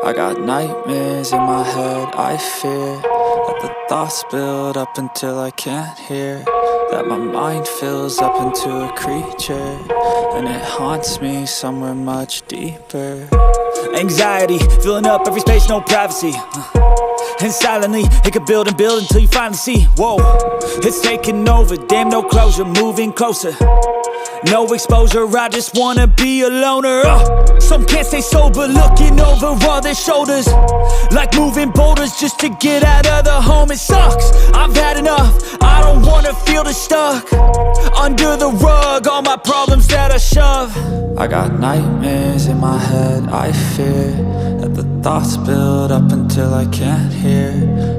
I got nightmares in my head, I fear that the thoughts build up until I can't hear, that my mind fills up into a creature, and it haunts me somewhere much deeper. Anxiety, filling up every space, no privacy. And silently, it could build and build until you finally see, whoa, it's taking over, damn no closure, moving closer. No exposure, I just wanna be a loner. Some can't stay sober, looking over all their shoulders, like moving boulders just to get out of the home. It sucks, I've had enough, I don't wanna feel the stuck under the rug, all my problems that I shove. I got nightmares in my head, I fear that the thoughts build up until I can't hear,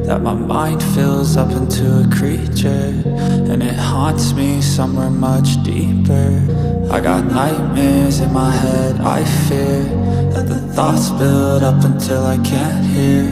that my mind fills up into a creature, and it haunts me somewhere much deeper. I got nightmares in my head, I fear that the thoughts build up until I can't hear,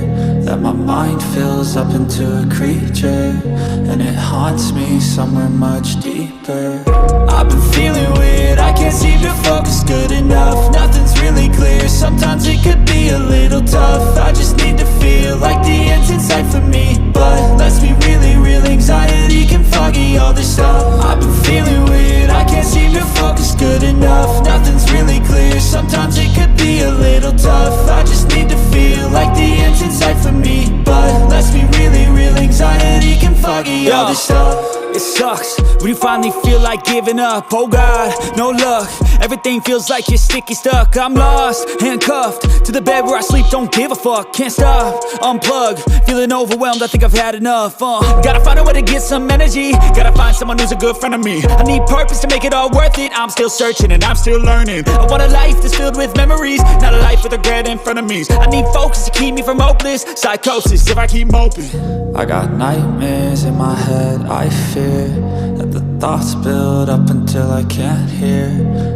that my mind fills up into a creature, and it haunts me somewhere much deeper. I've been feeling weird, I can't seem to focus good enough, nothing's really clear, sometimes it could be a little tough. I just need to feel like the end's in sight for me, but let's be really real, anxiety can foggy all this stuff. I've been feeling weird, I can't seem to focus good enough, nothing's really clear, sometimes it could be a little tough. I just need to feel like the end's in sight for me, but let's be really real, anxiety can foggy all this stuff. It sucks when you finally feel like giving up. Oh God, no luck, everything feels like you're sticky stuck. I'm lost, handcuffed to the bed where I sleep, don't give a fuck. Can't stop, unplug, feeling overwhelmed, I think I've had enough. Gotta find a way to get some energy, gotta find someone who's a good friend of me. I need purpose to make it all worth it, I'm still searching and I'm still learning. I want a life that's filled with memories, not a life with regret in front of me. I need focus to keep me from hopeless psychosis if I keep moping. I got nightmares in my head, I fear that the thoughts build up until I can't hear,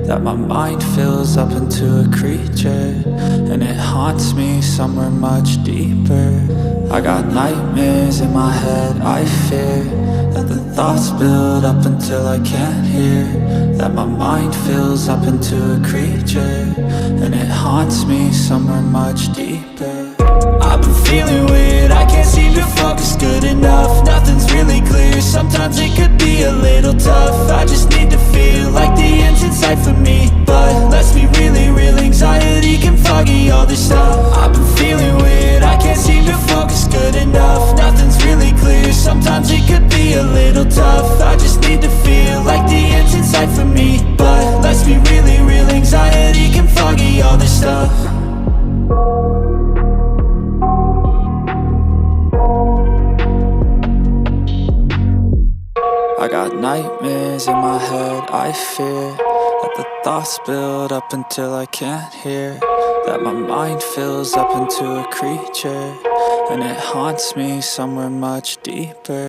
that my mind fills up into a creature, and it haunts me somewhere much deeper. I got nightmares in my head, I fear that the thoughts build up until I can't hear, that my mind fills up into a creature, and it haunts me somewhere much deeper. I've been feeling weird, I can't seem to focus good enough, nothing's really clear, sometimes it could be a little tough. I just need to feel like the end's in sight for me, but let's be really real, anxiety can foggy all this stuff. I've been feeling weird, I can't seem to focus good enough, nothing's really clear, sometimes it could be a little tough. I just need to feel like the end's in sight for me, but let's be really real, anxiety can foggy all this stuff. I got nightmares in my head, I fear that the thoughts build up until I can't hear, that my mind fills up into a creature, and it haunts me somewhere much deeper.